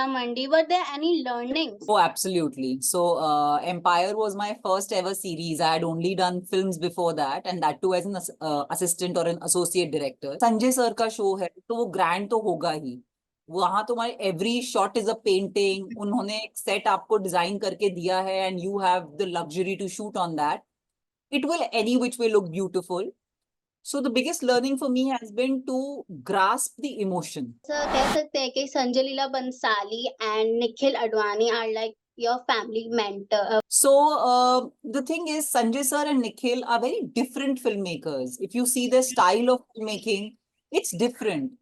Heeramandi, were there any learnings? Oh, absolutely. So, Empire was my first ever series. I had only done films before that, and that too as an assistant or an associate director. Sanjay sir का show है तो वो grand तो होगा ही. वहां तुम्हारे every shot is a painting. उन्होंने एक सेट आपको डिजाइन करके दिया है and you have the luxury to shoot on that. It will any which way look beautiful. So the biggest learning for me has been to grasp the emotion. So, कह सकते हैं कि Sanjay Leela Bhansali and Nikhil Advani are like your family mentor. So the thing is, Sanjay sir and Nikhil are very different filmmakers. If you see their style of filmmaking, it's different.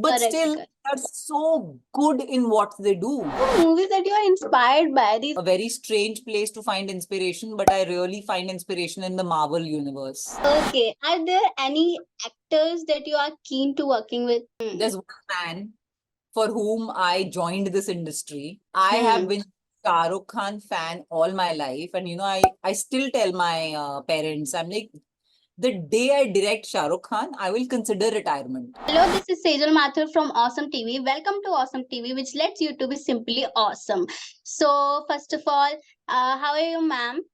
But Correct, still, correct. they're so good in what they do. The movies that you are inspired by, these A very strange place to find inspiration, but I really find inspiration in the Marvel universe. Okay. Are there any actors that you are keen to working with? There's one man for whom I joined this industry. I have been Shah Rukh Khan fan all my life, and I still tell my parents, I'm like, the day I direct Shah Rukh Khan, I will consider retirement. Hello, this is Sejal Mathur from Awesome TV. Welcome to Awesome TV, which lets you to be simply awesome. So, first of all, how are you, ma'am?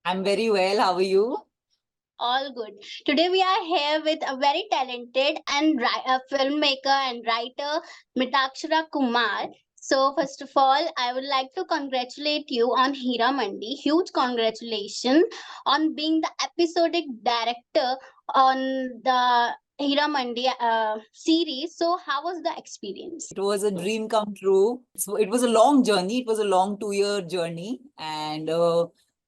I'm very well. How are you? All good. Today we are here with a very talented and filmmaker and writer, Mitakshara Kumar. So, first of all, I would like to congratulate you on Heeramandi. Huge congratulations on being the episodic director on the Heeramandi series. So, how was the experience? It was a dream come true. So it was a long journey. It was a long 2-year journey. And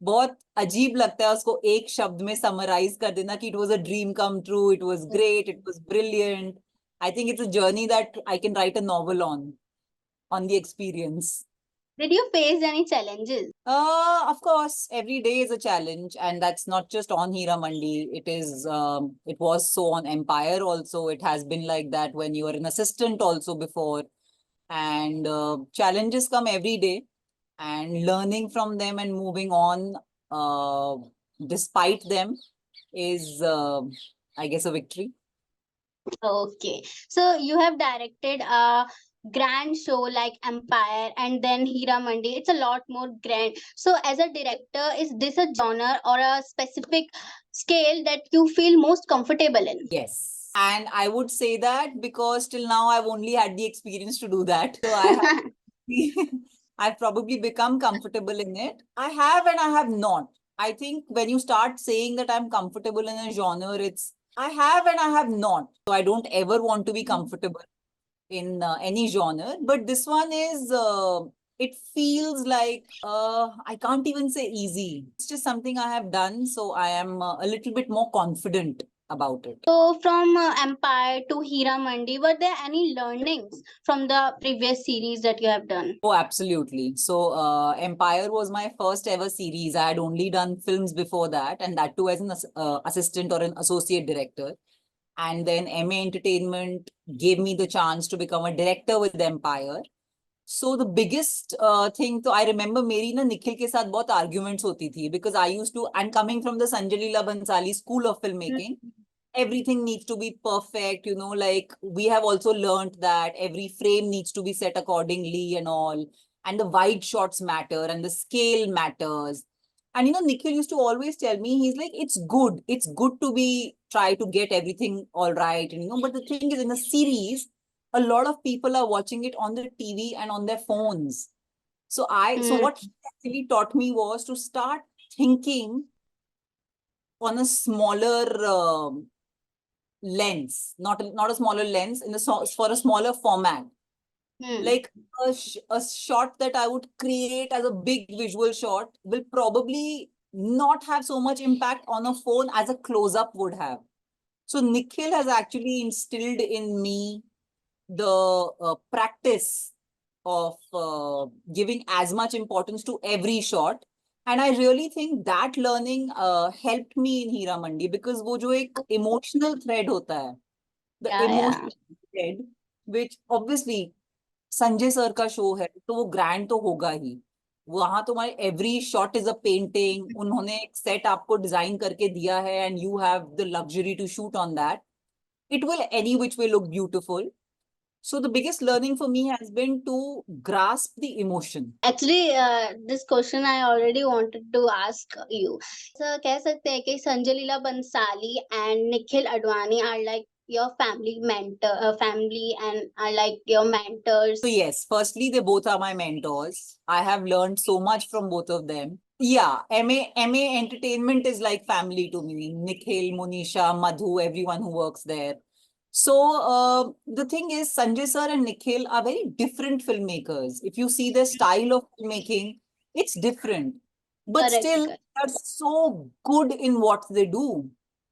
बहुत अजीब लगता है उसको एक शब्द में summarize कर देना कि it was a dream come true, it was great, it was brilliant. I think it's a journey that I can write a novel on the experience. Did you face any challenges? Of course, every day is a challenge, and that's not just on Heeramandi. It was so on Empire also. It has been like that when you were an assistant also before, and challenges come every day, and learning from them and moving on, despite them, is, I guess, a victory. Okay. So you have directed a grand show like Empire and then Heeramandi. It's a lot more grand. So as a director, is this a genre or a specific scale that you feel most comfortable in? Yes. And I would say that because till now I've only had the experience to do that. So I have I've probably become comfortable in it. I have and I have not. I think when you start saying that I'm comfortable in a genre, it's I have and I have not. So I don't ever want to be comfortable in any genre. But this one is, it feels like, I can't even say easy. It's just something I have done. So I am a little bit more confident about it. So from Empire to Heeramandi, were there any learnings from the previous series that you have done? Oh, absolutely. So Empire was my first ever series. I had only done films before that, and that too as an assistant or an associate director. And then MA Entertainment gave me the chance to become a director with Empire. So the biggest thing, तो I remember मेरी ना निखिल के साथ बहुत arguments होती थी because I used to, and coming from the Sanjay Leela Bhansali school of filmmaking, everything needs to be perfect, like we have also learned that every frame needs to be set accordingly and all, and the wide shots matter and the scale matters. And Nikhil used to always tell me, he's like, it's good to try to get everything all right, and but the thing is, in the series, a lot of people are watching it on the TV and on their phones. So what he actually taught me was to start thinking on a smaller lens, not a smaller lens, for a smaller format. Like a shot that I would create as a big visual shot will probably not have so much impact on a phone as a close-up would have. So Nikhil has actually instilled in me the practice of giving as much importance to every shot. And I really think that learning helped me in Heeramandi because वो जो एक emotional thread होता है, the emotional thread, which obviously Sanjay sir का show है तो वो grand तो होगा ही. वहां तुम्हारे every shot is a painting. उन्होंने एक सेट आपको डिजाइन करके दिया है and you have the luxury to shoot on that. It will any which way look beautiful. So the biggest learning for me has been to grasp the emotion. Actually, this question I already wanted to ask you. So, कह सकते हैं कि Sanjay Leela Bhansali and Nikhil Advani are like your family and are like your mentors. So yes, firstly, they both are my mentors. I have learned so much from both of them. Yeah, MA Entertainment is like family to me. Nikhil, Monisha, Madhu, everyone who works there. So the thing is, Sanjay sir and Nikhil are very different filmmakers. If you see their style of filmmaking, it's different. But Correct, still, correct. they're so good in what they do.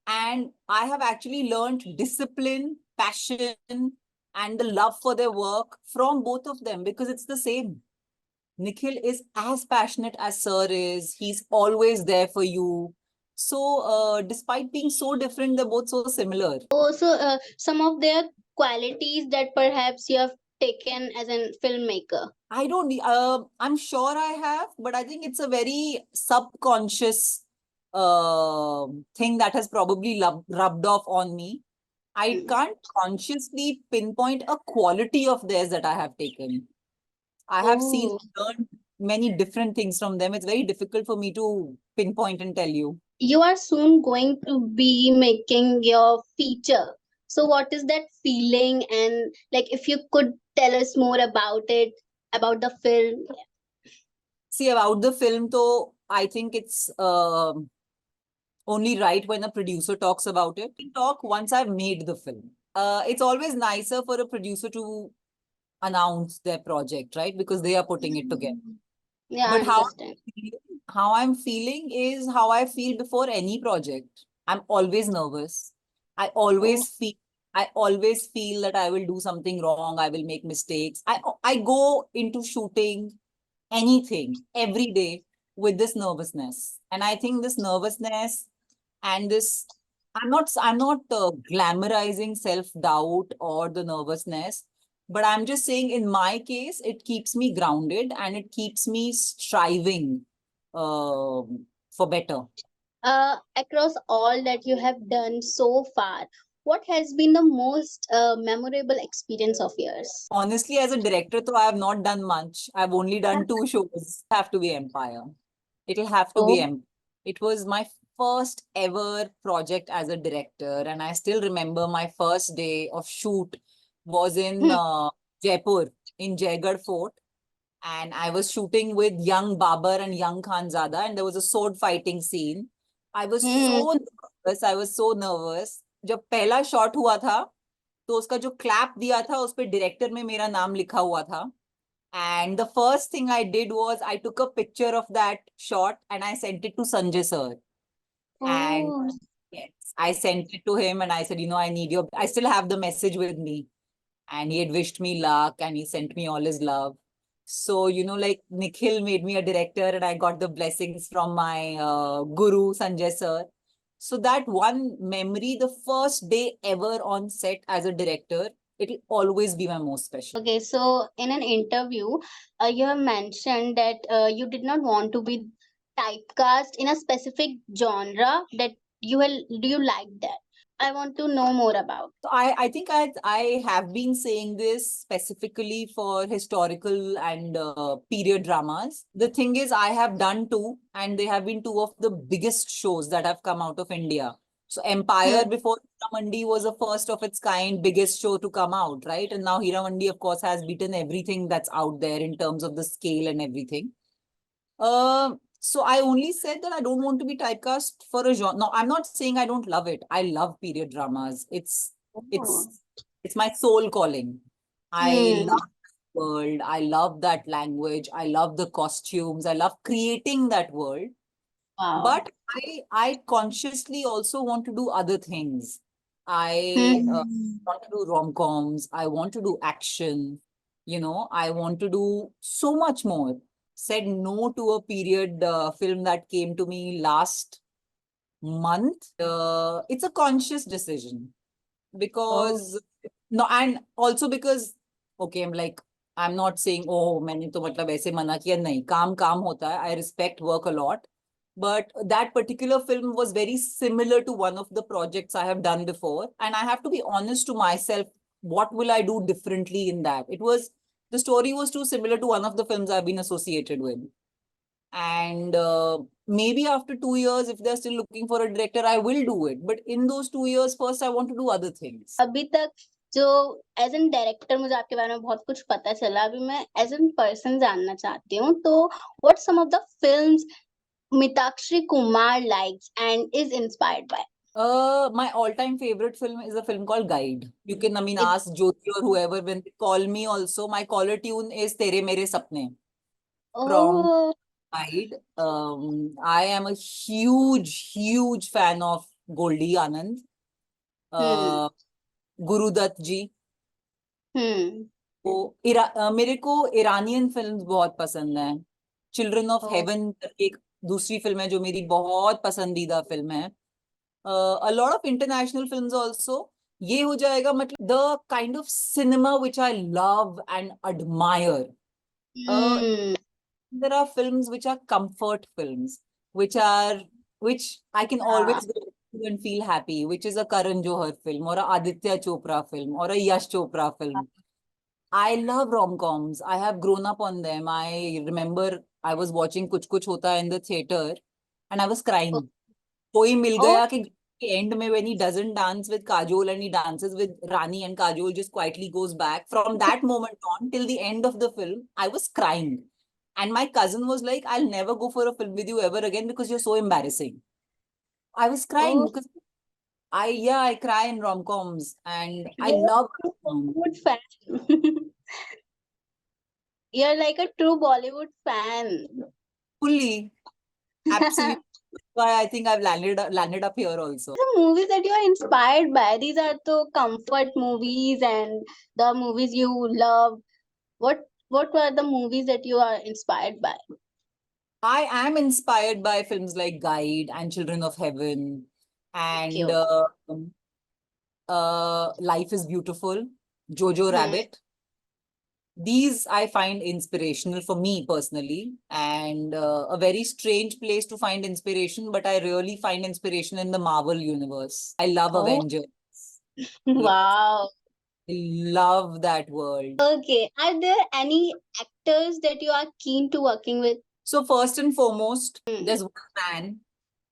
And I have actually learned discipline, passion, and the love for their work from both of them because it's the same. Nikhil is as passionate as Sir is. He's always there for you. So, despite being so different, they're both so similar. Also, some of their qualities that perhaps you have taken as a filmmaker. I don't, I'm sure I have, but I think it's a very subconscious thing that has probably rubbed off on me. I Hmm. can't consciously pinpoint a quality of theirs that I have taken. I have seen, Oh. learned many different things from them. It's very difficult for me to pinpoint and tell you. You are soon going to be making your feature. So what is that feeling, and like if you could tell us more about it, about the film? See, about the film, though, I think it's only right when a producer talks about it. We talk once I've made the film. It's always nicer for a producer to announce their project, right? Because they are putting it together. Yeah, I But understand. how I'm feeling is how I feel before any project. I'm always nervous. I Oh. always feel I always feel that I will do something wrong. I will make mistakes. I go into shooting anything every day with this nervousness, and I think this nervousness and this I'm not glamorizing self doubt or the nervousness, but I'm just saying in my case it keeps me grounded and it keeps me striving for better. Across all that you have done so far, what has been the most memorable experience of yours? Honestly, as a director, though, I have not done much. I've only done two shows. Have to be Empire. It'll have to be Oh. Empire. It was my first ever project as a director, and I still remember my first day of shoot was in Hmm. Jaipur in Jaigarh Fort, and I was shooting with young Babar and young Khanzada, and there was a sword fighting scene. I was Hmm. so nervous. I was so nervous. जब पहला shot हुआ था तो उसका जो clap दिया था उस पे डायरेक्टर में मेरा नाम लिखा हुआ था. And the first thing I did was I took a picture of that shot and I sent it to Sanjay sir. And Oh. yes, I sent it to him and I said, I need your, I still have the message with me. And he had wished me luck and he sent me all his love. So, like Nikhil made me a director and I got the blessings from my guru, Sanjay sir. So that one memory, the first day ever on set as a director, it'll always be my most special. Okay, so in an interview, you have mentioned that you did not want to be typecast in a specific genre. That you will, do you like that? I want to know more about. So I think I have been saying this specifically for historical and period dramas. The thing is, I have done two, and they have been two of the biggest shows that have come out of India. So Empire Hmm. before Heeramandi was a first of its kind, biggest show to come out, right? And now Heeramandi, of course, has beaten everything that's out there in terms of the scale and everything. So I only said that I don't want to be typecast for a genre. No, I'm not saying I don't love it. I love period dramas. It's Oh. it's my soul calling. I Hmm. love the world. I love that language. I love the costumes. I love creating that world. Wow. But I consciously also want to do other things. I Hmm. want to do rom-coms. I want to do action. I want to do so much more. Said no to a period film that came to me last month. It's a conscious decision Oh. because no, and also because okay, I'm not saying oh मैंने तो मतलब ऐसे मना किया नहीं काम काम होता है. I respect work a lot, but that particular film was very similar to one of the projects I have done before, and I have to be honest to myself what will I do differently in that? The story was too similar to one of the films I've been associated with. And maybe after 2 years, if they're still looking for a director, I will do it. But in those 2 years, first, I want to do other things. अभी तक जो as an director मुझे आपके बारे में बहुत कुछ पता चला, अभी मैं एज एन पर्सन जानना चाहती हूँ, तो what some of the films Mitakshara Kumar likes and is inspired by? My all-time favorite film is a film called Guide. You can, It's ask Jyoti or whoever when they call me also. My caller tune is Tere Mere Sapne from oh Guide. I am a huge fan of Goldie Anand, hmm Guru Dutt ji. hmm तो मेरे को Iranian films बहुत पसंद हैं. Children of oh haven एक दूसरी film है जो मेरी बहुत पसंदीदा फिल्म है. A lot of international films also. ये हो जाएगा मतलब the kind of cinema which I love and admire. hmm There are films which are comfort films, which I can yeah. always go to and feel happy, which is a Karan Johar film or a Aditya Chopra film or a Yash Chopra film. I love rom-coms. I have grown up on them. I remember I was watching Kuch Kuch Hota in the theater and I was oh, crying. कोई मिल oh गया कि end में when he doesn't dance with Kajol and he dances with Rani and Kajol just quietly goes back. From that moment on till the end of the film, I was crying. And my cousin was like, I'll never go for a film with you ever again because you're so embarrassing. I was crying oh because I cry in rom-coms and I you're love a true rom-coms Bollywood fan. You're like a true Bollywood fan. fully. Absolutely. Why I think I've landed up here also. The movies that you are inspired by, these are the comfort movies and the movies you love. What were the movies that you are inspired by? I am inspired by films like Guide and Children of Heaven Okay, and okay. Life is Beautiful, Jojo Hmm. Rabbit. These I find inspirational for me personally, and a very strange place to find inspiration, but I really find inspiration in the Marvel universe. I love Oh, Avengers. Yes, wow. I love that world. Okay. Are there any actors that you are keen to working with? So first and foremost, Hmm. there's one man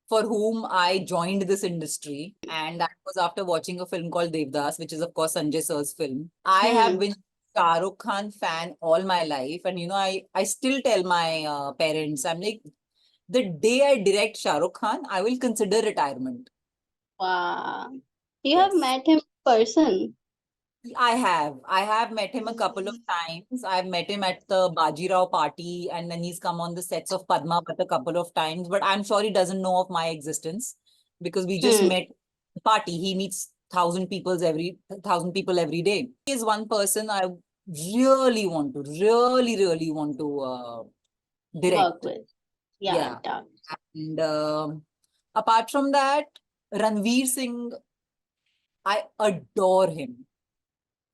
for whom I joined this industry, and that was after watching a film called Devdas, which is of course Sanjay Sir's film. I have Hmm. been Shah Rukh Khan fan all my life, and I still tell my parents, I'm like, the day I direct Shah Rukh Khan, I will consider retirement. Wow. You have Yes. met him in person. I have met him a couple of times. I've met him at the Bajirao party, and then he's come on the sets of Padmavat a couple of times. But I'm sure he doesn't know of my existence because we just Hmm. met the party. He meets thousand people every day. He is one person I really want to Work direct. with. Yeah, Yeah, done. and apart from that, Ranveer Singh, I adore him.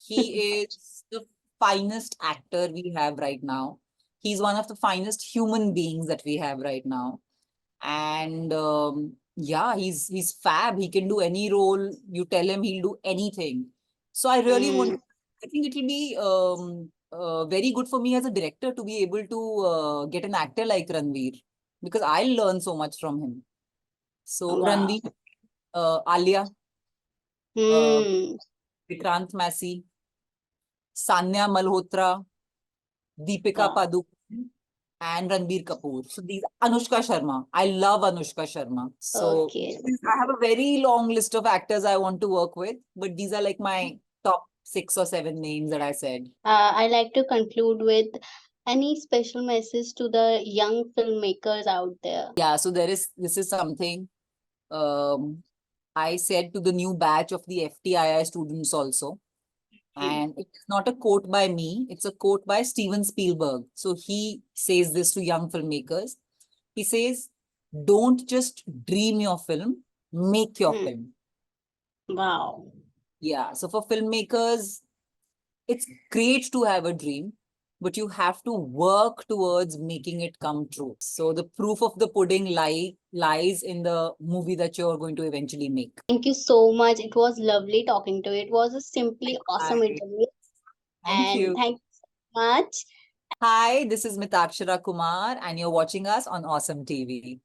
He is the finest actor we have right now. He's one of the finest human beings that we have right now. And yeah, he's fab. He can do any role. You tell him, he'll do anything. So I really Hmm. want, I think it will be very good for me as a director to be able to get an actor like Ranveer because I'll learn so much from him. So Wow. Ranveer, Alia, uh, Hmm. Vikrant Massey, Sanya Malhotra, Deepika Wow. Padukone, and Ranbir Kapoor. So these Anushka Sharma. I love Anushka Sharma. So Okay. I have a very long list of actors I want to work with, but these are like my top 6 or 7 names that I said. I like to conclude with any special message to the young filmmakers out there. Yeah, so this is something um, I said to the new batch of the FTII students also. Hmm. And it's not a quote by me, it's a quote by Steven Spielberg. So he says this to young filmmakers. He says, don't just dream your film, make your Hmm. film. Wow. Yeah. So for filmmakers, it's great to have a dream, but you have to work towards making it come true. So the proof of the pudding lies in the movie that you're going to eventually make. Thank you so much. It was lovely talking to you. It was a simply awesome Hi. interview. Thank And you. thank you so much. Hi, this is Mitakshara Kumar, and you're watching us on Awesome TV.